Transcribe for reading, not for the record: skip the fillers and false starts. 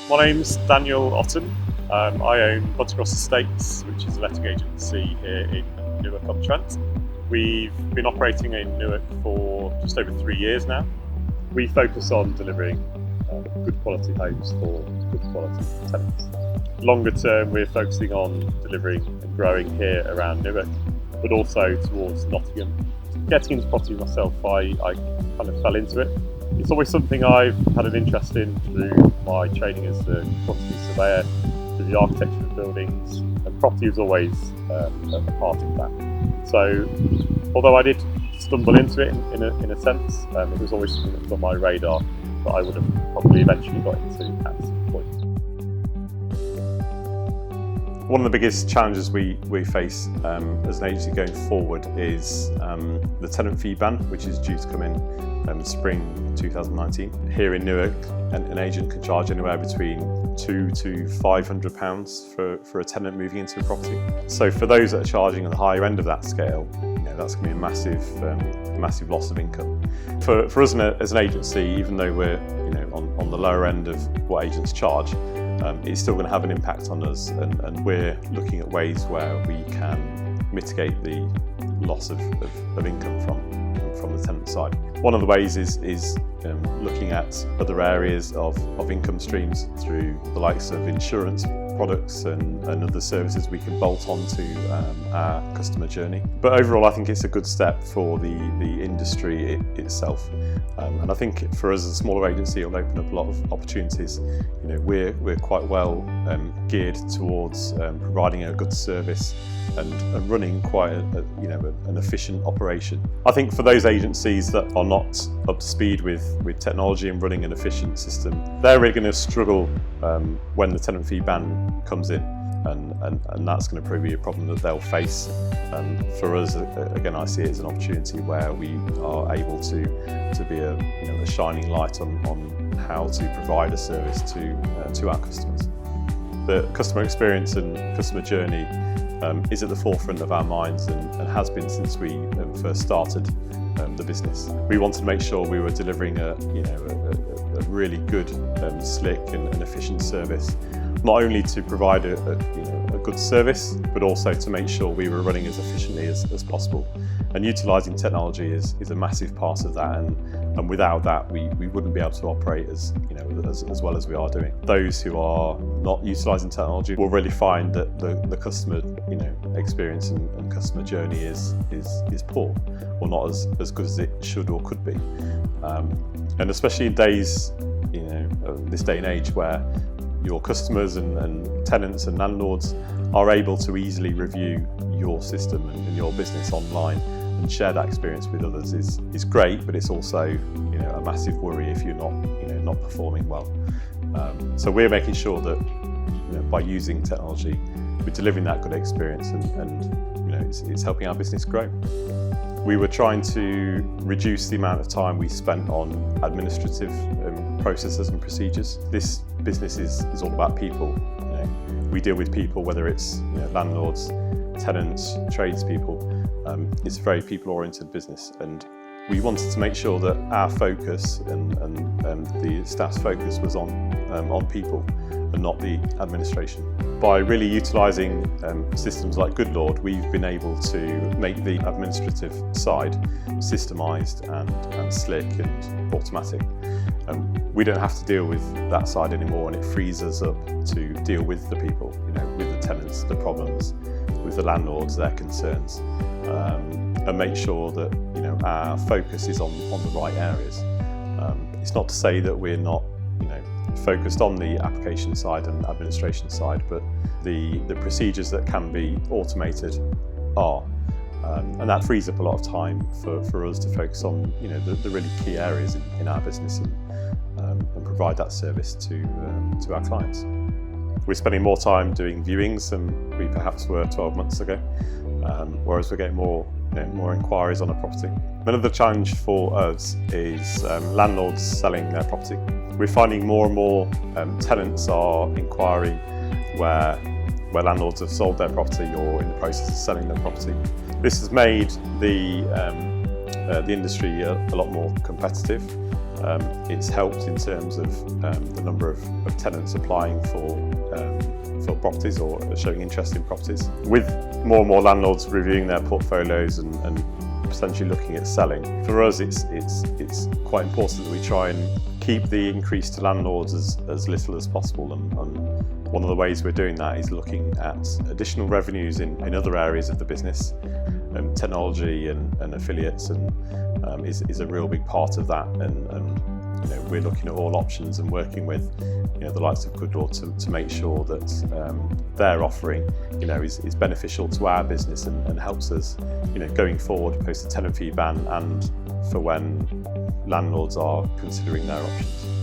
My name's Daniel Otton. I own Buttercross Estates, which is a letting agency here in Newark-on-Trent. We've been operating in Newark for just over 3 years now. We focus on delivering good quality homes for good quality tenants. Longer term, we're focusing on delivering and growing here around Newark, but also towards Nottingham. Getting into property myself, I kind of fell into it. It's always something I've had an interest in through my training as a quantity surveyor, through the architecture of buildings, and property was always a part of that. So, although I did stumble into it in a sense, it was always something that was on my radar that I would have probably eventually got into at some point. One of the biggest challenges we face as an agency going forward is the tenant fee ban, which is due to come in spring 2019. Here in Newark, an agent can charge anywhere between £200 to £500 for a tenant moving into a property. So for those that are charging at the higher end of that scale, that's going to be a massive loss of income. For us as an agency, even though we're on the lower end of what agents charge, it's still going to have an impact on us, and we're looking at ways where we can mitigate the loss of income from the tenant side. One of the ways is looking at other areas of income streams through the likes of insurance products and other services we can bolt onto our customer journey. But overall, I think it's a good step for the industry itself. And I think for us as a smaller agency, it'll open up a lot of opportunities. We're quite well geared towards providing a good service and running quite an efficient operation. I think for those agencies that are not up to speed with technology and running an efficient system, they're really going to struggle when the tenant fee ban comes in, and that's going to probably be a problem that they'll face. For us, again, I see it as an opportunity where we are able to be a shining light on how to provide a service to our customers. The customer experience and customer journey is at the forefront of our minds and has been since we first started the business. We wanted to make sure we were delivering a really good, slick and efficient service, not only to provide a good service, but also to make sure we were running as efficiently as possible. And utilising technology is a massive part of that, and without that we wouldn't be able to operate as well as we are doing. Those who are not utilising technology will really find that the customer experience and customer journey is poor, or not as good as it should or could be. And especially in days, this day and age where your customers and tenants and landlords are able to easily review your system and your business online and share that experience with others is great, but it's also a massive worry if you're not performing well. So we're making sure that by using technology, we're delivering that good experience, and it's helping our business grow. We were trying to reduce the amount of time we spent on administrative processes and procedures. This business is all about people. We deal with people, whether it's landlords, tenants, tradespeople. It's a very people-oriented business, and we wanted to make sure that our focus and the staff's focus was on people and not the administration. By really utilising systems like Goodlord, we've been able to make the administrative side systemised and slick and automatic. We don't have to deal with that side anymore, and it frees us up to deal with the people, with the tenants, the problems, with the landlords, their concerns, and make sure that our focus is on the right areas. It's not to say that we're not focused on the application side and administration side, but the procedures that can be automated are, and that frees up a lot of time for us to focus on the really key areas in our business and provide that service to our clients. We're spending more time doing viewings than we perhaps were 12 months ago, whereas we're getting more inquiries on a property. Another challenge for us is landlords selling their property. We're finding more and more tenants are inquiring where landlords have sold their property or in the process of selling their property. This has made the industry a lot more competitive. It's helped in terms of the number of tenants applying for properties or showing interest in properties. With more and more landlords reviewing their portfolios and potentially looking at selling, for us it's quite important that we try and keep the increase to landlords as little as possible, and one of the ways we're doing that is looking at additional revenues in other areas of the business. Technology and affiliates is a real big part of that, and we're looking at all options and working with the likes of Goodlord to make sure that their offering is beneficial to our business and helps us going forward post the tenant fee ban and for when landlords are considering their options.